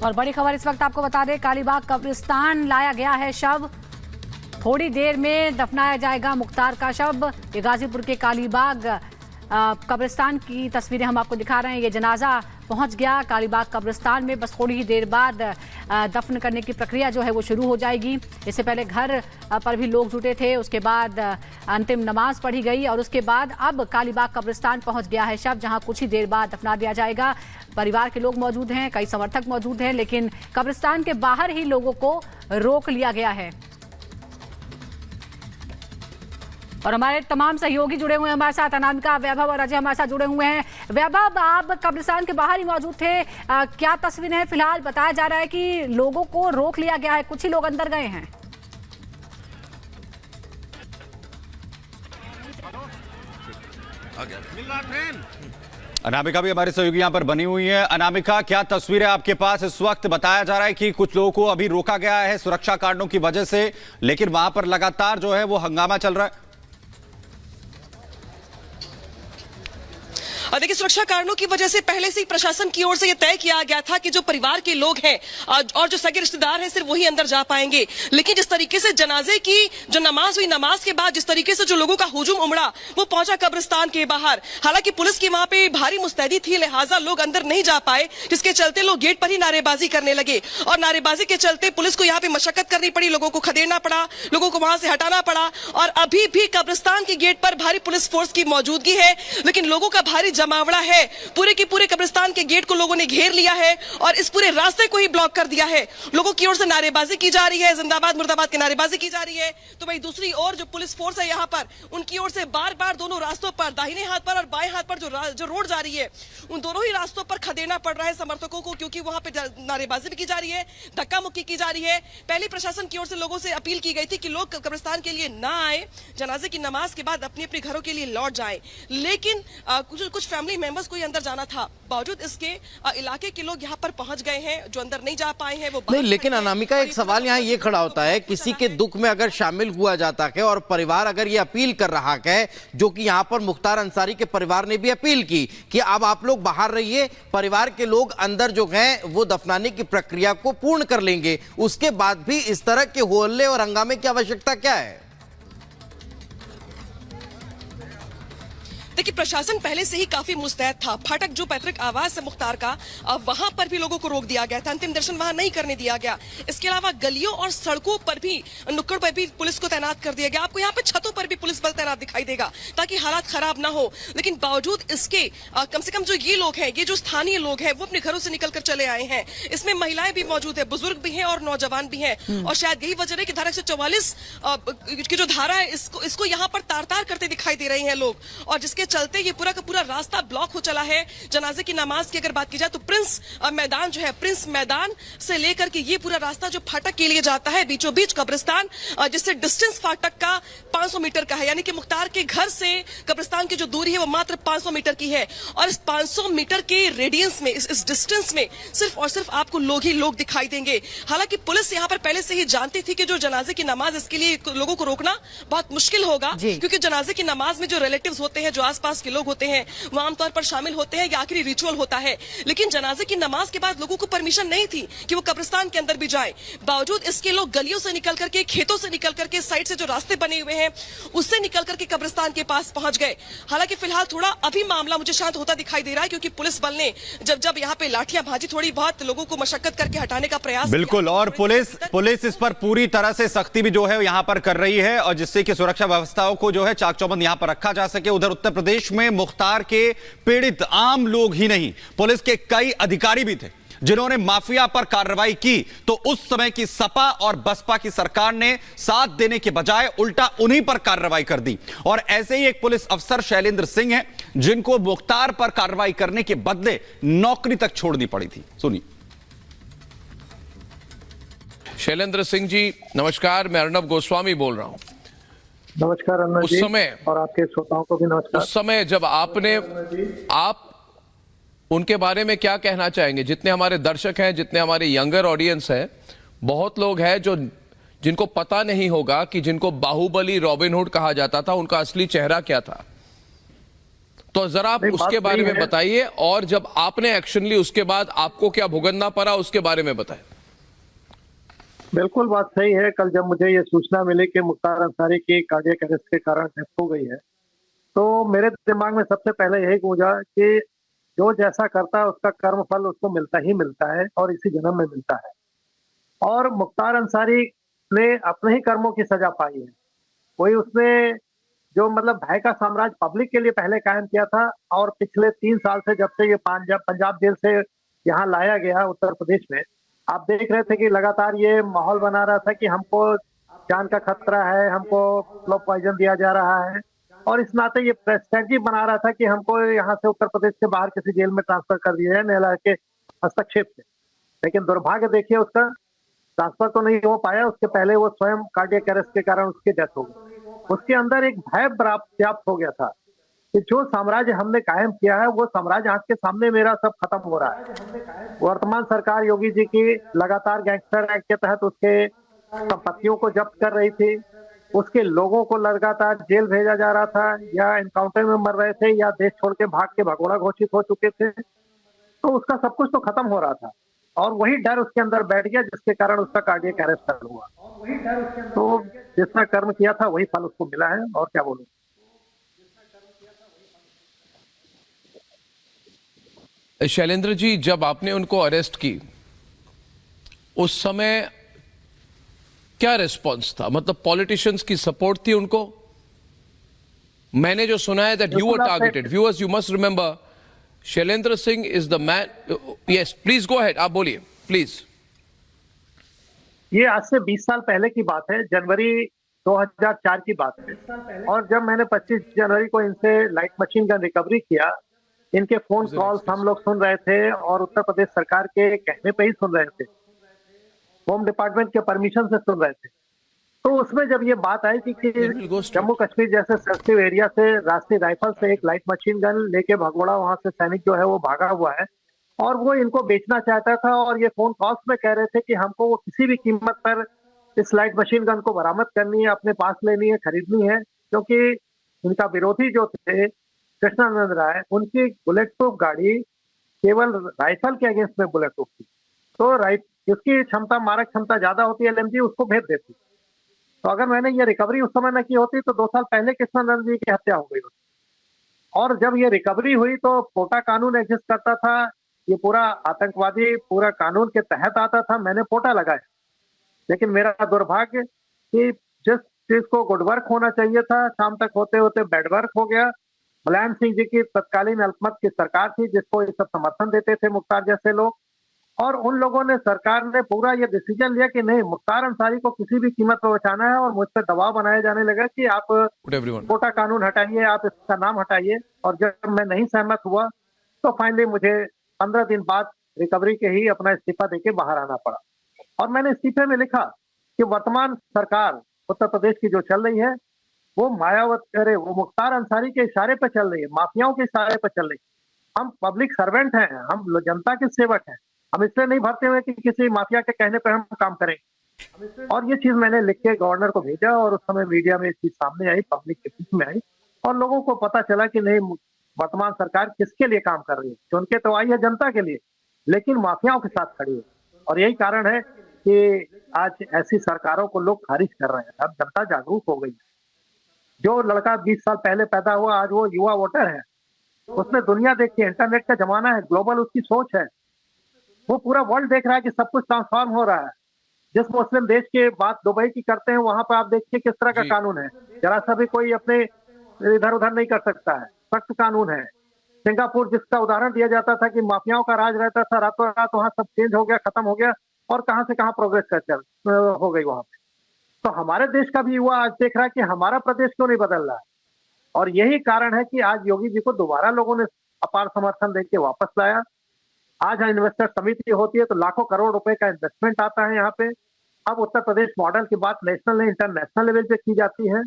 और बड़ी खबर इस वक्त आपको बता दें, कालीबाग कब्रिस्तान लाया गया है शव। थोड़ी देर में दफनाया जाएगा मुख्तार का शव। ये गाजीपुर के कालीबाग कब्रिस्तान की तस्वीरें हम आपको दिखा रहे हैं। ये जनाजा पहुंच गया कालीबाग कब्रिस्तान में। बस थोड़ी ही देर बाद दफन करने की प्रक्रिया जो है वो शुरू हो जाएगी। इससे पहले घर पर भी लोग जुटे थे, उसके बाद अंतिम नमाज पढ़ी गई और उसके बाद अब कालीबाग कब्रिस्तान पहुंच गया है शव, जहां कुछ ही देर बाद दफना दिया जाएगा। परिवार के लोग मौजूद हैं, कई समर्थक मौजूद हैं, लेकिन कब्रिस्तान के बाहर ही लोगों को रोक लिया गया है। और हमारे तमाम सहयोगी जुड़े हुए हैं हमारे साथ, अनामिका, वैभव और अजय हमारे साथ जुड़े हुए हैं। वैभव, आप कब्रिस्तान के बाहर ही मौजूद थे, क्या तस्वीरें हैं? फिलहाल बताया जा रहा है कि लोगों को रोक लिया गया है, कुछ ही लोग अंदर गए हैं। अनामिका भी हमारे सहयोगी यहाँ पर बनी हुई है। अनामिका, क्या तस्वीरें आपके पास इस वक्त? बताया जा रहा है कि कुछ लोगों को अभी रोका गया है सुरक्षा कारणों की वजह से, लेकिन वहां पर लगातार जो है वो हंगामा चल रहा है। देखिए, सुरक्षा कारणों की वजह से पहले से ही प्रशासन की ओर से यह तय किया गया था कि जो परिवार के लोग हैं और जो सगे रिश्तेदार हैं सिर्फ वही अंदर जा पाएंगे। लेकिन जिस तरीके से जनाजे की जो नमाज हुई, नमाज के बाद जिस तरीके से जो लोगों का हुजूम उमड़ा वो पहुंचा कब्रिस्तान के बाहर। हालांकि पुलिस की वहां पे भारी मुस्तैदी थी, लिहाजा लोग अंदर नहीं जा पाए, जिसके चलते लोग गेट पर ही नारेबाजी करने लगे और नारेबाजी के चलते पुलिस को यहाँ पे मशक्कत करनी पड़ी, लोगों को खदेड़ना पड़ा, लोगों को वहां से हटाना पड़ा। और अभी भी कब्रिस्तान के गेट पर भारी पुलिस फोर्स की मौजूदगी है, लेकिन लोगों का भारी जमावड़ा है। पूरे के पूरे कब्रिस्तान के गेट को लोगों ने घेर लिया है और इस पूरे रास्ते को ही ब्लॉक कर दिया है। लोगों की ओर से नारेबाजी की जा रही है, जिंदाबाद मुर्दाबाद की नारेबाजी की जा रही है। तो भाई दूसरी ओर जो पुलिस फोर्स है यहाँ पर, उनकी ओर से बार बार दोनों रास्तों पर, दाहिने हाथ पर और बाएं हाथ पर जो रोड जा रही है, उन दोनों ही रास्तों पर खदेड़ना पड़ रहा है समर्थकों को, क्योंकि वहां पे नारेबाजी भी की जा रही है, धक्का मुक्की की जा रही है। पहले प्रशासन की ओर से लोगों से अपील की गई थी कि लोग कब्रिस्तान के लिए ना आए, जनाजे की नमाज के बाद अपने अपने घरों के लिए लौट जाएं। लेकिन कुछ फैमिली मेंबर्स को अंदर जाना था, बावजूद इसके इलाके के लोग यहाँ पर पहुंच गए हैं। जो अंदर नहीं जा पाए हैं वो नहीं। लेकिन अनामिका, एक सवाल यहाँ ये खड़ा होता है, किसी के दुख में अगर शामिल हुआ जाता है और परिवार अगर ये अपील कर रहा है, जो कि यहाँ पर मुख्तार अंसारी के परिवार ने भी अपील की कि अब आप लोग बाहर रहिए, परिवार के लोग अंदर जो हैं वो दफनाने की प्रक्रिया को पूर्ण कर लेंगे, उसके बाद भी इस तरह के होल्ले और हंगामे की आवश्यकता क्या है? देखिए, प्रशासन पहले से ही काफी मुस्तैद था। फाटक जो पैतृक आवास है मुख्तार का, वहां पर भी लोगों को रोक दिया गया था, अंतिम दर्शन वहां नहीं करने दिया गया। इसके अलावा गलियों और सड़कों पर भी, नुक्कड़ पर भी पुलिस को तैनात कर दिया गया। आपको यहाँ पे छतों पर भी पुलिस बल तैनात दिखाई देगा ताकि हालात खराब ना हो। लेकिन बावजूद इसके कम से कम जो ये लोग हैं, ये जो स्थानीय लोग हैं, वो अपने घरों से निकल कर चले आए हैं। इसमें महिलाएं भी मौजूद है, बुजुर्ग भी हैं और नौजवान भी हैं। और शायद यही वजह है कि धारा 144 की जो धारा है, इसको यहाँ पर तार तार करते दिखाई दे रहे हैं लोग, और जिसके चलते ये पूरा का पूरा रास्ता ब्लॉक हो चला है। जनाजे की नमाज की अगर बात की जाए तो प्रिंस मैदान जो है, प्रिंस मैदान से लेकर के ये पूरा रास्ता जो फाटक के लिए जाता है, बीचों बीच कब्रिस्तान, जिससे डिस्टेंस फाटक का 500 मीटर का है। यानी कि मुख्तार के घर से कब्रिस्तान की जो दूरी है वो मात्र 500 मीटर की है। और इस 500 मीटर के रेडियंस में, इस डिस्टेंस में सिर्फ और सिर्फ आपको लोग ही लोग दिखाई देंगे। हालांकि पुलिस यहाँ पर पहले से ही जानती थी कि जो जनाजे की नमाज, इसके लिए लोगों को रोकना बहुत मुश्किल होगा, क्योंकि जनाजे की नमाज में जो रिलेटिव्स होते हैं, जो आसपास के लोग होते हैं, वो आमतौर पर शामिल होते हैं, या आखिरी रिचुअल होता है। लेकिन जनाजे की नमाज के बाद लोगों को परमिशन नहीं थी कि वो कब्रिस्तान के अंदर भी जाएं। बावजूद इसके लोग गलियों से निकल करके, खेतों से निकल करके, साइड से जो रास्ते बने हुए हैं उससे निकल करके कब्रिस्तान के पास पहुंच गए। हालांकि फिलहाल थोड़ा अभी मामला मुझे शांत होता दिखाई दे रहा है, क्योंकि पुलिस बल ने जब यहाँ पे लाठियां भाजी, थोड़ी बहुत लोगों को मशक्कत करके हटाने का प्रयास। बिल्कुल, और पुलिस इस पर पूरी तरह से सख्ती भी जो है यहाँ पर कर रही है, और जिससे कि सुरक्षा व्यवस्थाओं को जो है चाक चौबंद यहाँ पर रखा जा सके। उधर उत्तर प्रदेश में मुख्तार के पीड़ित आम लोग ही नहीं, पुलिस के कई अधिकारी भी थे जिन्होंने माफिया पर कार्रवाई की, तो उस समय की सपा और बसपा की सरकार ने साथ देने के बजाय उल्टा उन्हीं पर कार्रवाई कर दी। और ऐसे ही एक पुलिस अफसर शैलेंद्र सिंह हैं, जिनको मुख्तार पर कार्रवाई करने के बदले नौकरी तक छोड़नी पड़ी थी। सुनिए। शैलेंद्र सिंह जी नमस्कार, मैं अर्नब गोस्वामी बोल रहा हूं। नमस्कार अन्ना जी, उस समय और आपके श्रोताओं को भी नमस्कार। उस समय जब आप उनके बारे में क्या कहना चाहेंगे? जितने हमारे दर्शक हैं, जितने हमारे यंगर ऑडियंस हैं, बहुत लोग हैं जिनको पता नहीं होगा कि जिनको बाहुबली, रॉबिन हुड कहा जाता था, उनका असली चेहरा क्या था। तो जरा आप नहीं, बात उसके बारे सही में है। बताइए, और जब आपने एक्शन ली उसके बाद आपको क्या भुगतना पड़ा उसके बारे में बताएं। बिल्कुल बात सही है। कल जब मुझे ये सूचना मिली कि मुख्तार अंसारी की कार्डियक अरेस्ट के कारण डेथ हो गई है, तो मेरे दिमाग में सबसे पहले यही गूंजा कि जो जैसा करता है उसका कर्म फल उसको मिलता ही मिलता है और इसी जन्म में मिलता है। और मुख्तार अंसारी ने अपने ही कर्मों की सजा पाई है। कोई उसने जो मतलब भय का साम्राज्य पब्लिक के लिए पहले कायम किया था, और पिछले 3 साल से जब से ये पंजाब जेल से यहाँ लाया गया उत्तर प्रदेश में, आप देख रहे थे कि लगातार ये माहौल बना रहा था कि हमको जान का खतरा है, हमको स्लो पॉइजन दिया जा रहा है, और इस नाते ये स्ट्रेटजी बना रहा था कि हमको यहाँ से उत्तर प्रदेश से बाहर किसी जेल में ट्रांसफर कर दिया जाए न्यायालय के हस्तक्षेप से। लेकिन दुर्भाग्य देखिए, उसका ट्रांसफर तो नहीं हो पाया। उसके पहले वो स्वयं कार्डियक अरेस्ट के कारण उसकी डेथ हो गई। उसके अंदर एक भय व्याप्त हो गया था कि जो साम्राज्य हमने कायम किया है वो साम्राज्य आंख के सामने मेरा सब खत्म हो रहा है। वर्तमान सरकार योगी जी की लगातार गैंगस्टर एक्ट के तहत उसके संपत्तियों को जब्त कर रही थी, उसके लोगों को लगातार जेल भेजा जा रहा था, या एनकाउंटर में मर रहे थे, या देश छोड़ के भाग के भगोड़ा घोषित हो चुके थे। तो उसका सब कुछ तो खत्म हो रहा था, और वही डर उसके अंदर बैठ गया जिसके कारण उसका कार्डियक अरेस्ट हुआ। तो जिसका कर्म किया था वही फल उसको मिला है, और क्या बोलूं। शैलेंद्र जी, जब आपने उनको अरेस्ट की उस समय क्या रिस्पॉन्स था? मतलब पॉलिटिशियंस की सपोर्ट थी उनको? मैंने जो सुना है that you were targeted. Viewers, you must remember Shailendra Singh is the man. Yes, please go ahead, आप बोलिए प्लीज। ये आज से 20 साल पहले की बात है, जनवरी 2004 की बात है। और जब मैंने 25 जनवरी को इनसे लाइट मशीन गन रिकवरी किया, इनके फोन कॉल्स हम लोग सुन रहे थे और उत्तर प्रदेश सरकार के कहने पे ही सुन रहे थे, होम डिपार्टमेंट के परमिशन से सुन रहे थे। तो उसमें जब ये बात आई कि जम्मू कश्मीर जैसे सेंसिटिव एरिया से राष्ट्रीय राइफल से एक लाइट मशीन गन लेके भगोड़ा वहां से सैनिक जो है वो भागा हुआ है, और वो इनको बेचना चाहता था, और ये फोन कॉल्स में कह रहे थे कि हमको वो किसी भी कीमत पर इस लाइट मशीन गन को बरामद करनी है, अपने पास लेनी है, खरीदनी है, क्योंकि उनका विरोधी जो थे कृष्णानंद राय, उनकी बुलेट प्रूफ गाड़ी केवल राइफल के अगेंस्ट में बुलेट प्रूफ थी। तो जिसकी क्षमता, मारक क्षमता ज्यादा होती है एलएमजी, उसको भेज देती। तो अगर मैंने ये रिकवरी उस समय न की होती तो 2 साल पहले कृष्णानंद जी की हत्या हो गई होती। और जब ये रिकवरी हुई तो पोटा कानून एग्जिस्ट करता था, ये पूरा आतंकवादी पूरा कानून के तहत आता था, मैंने पोटा लगाया। लेकिन मेरा दुर्भाग्य कि जिस चीज को गुड वर्क होना चाहिए था, शाम तक होते होते बैड वर्क हो गया। मुलायम सिंह जी की तत्कालीन अल्पमत की सरकार थी, जिसको ये सब समर्थन देते थे मुख्तार जैसे लोग, और उन लोगों ने, सरकार ने पूरा ये डिसीजन लिया कि नहीं, मुख्तार अंसारी को किसी भी कीमत पर बचाना है, और मुझ पर दबाव बनाया जाने लगा कि आप कोटा कानून हटाइए, आप इसका नाम हटाइए। और जब मैं नहीं सहमत हुआ तो फाइनली मुझे 15 दिन बाद रिकवरी के ही अपना इस्तीफा देके बाहर आना पड़ा। और मैंने इस्तीफे में लिखा कि वर्तमान सरकार उत्तर प्रदेश की जो चल रही है वो वो मुख्तार अंसारी के इशारे पर चल रही है, माफियाओं के इशारे पर चल रही है। हम पब्लिक सर्वेंट हैं, हम जनता के सेवक हैं, हम इसलिए नहीं भरते हुए कि किसी माफिया के कहने पर हम काम करें। और ये चीज मैंने लिख के गवर्नर को भेजा, और उस समय मीडिया में इस चीज सामने आई, पब्लिक के बीच में आई, और लोगों को पता चला कि नहीं, वर्तमान सरकार किसके लिए काम कर रही है। चुनके तो आई है जनता के लिए, लेकिन माफियाओं के साथ खड़ी है। और यही कारण है कि आज ऐसी सरकारों को लोग खारिज कर रहे हैं। अब जनता जागरूक हो गई है। जो लड़का 20 साल पहले पैदा हुआ, आज वो युवा वोटर है, उसने दुनिया देखी है, इंटरनेट का जमाना है, ग्लोबल उसकी सोच है, वो पूरा वर्ल्ड देख रहा है कि सब कुछ ट्रांसफॉर्म हो रहा है। जिस मुस्लिम देश की बात दुबई की करते हैं, वहां पर आप देखिए किस तरह का कानून है, जरा सा भी कोई अपने इधर उधर नहीं कर सकता है, सख्त कानून है। सिंगापुर जिसका उदाहरण दिया जाता था कि माफियाओं का राज रहता था, रातों रात वहां सब चेंज हो गया, खत्म हो गया, और कहां से कहां प्रोग्रेस हो गई वहां पे। तो हमारे देश का भी युवा आज देख रहा है कि हमारा प्रदेश क्यों नहीं बदल रहा है। और यही कारण है कि आज योगी जी को दोबारा लोगों ने अपार समर्थन देके वापस लाया। आज इन्वेस्टर समिति होती है तो लाखों करोड़ रुपए का इन्वेस्टमेंट आता है यहाँ पे। अब उत्तर प्रदेश मॉडल की बात नेशनल इंटरनेशनल लेवल पे की जाती है।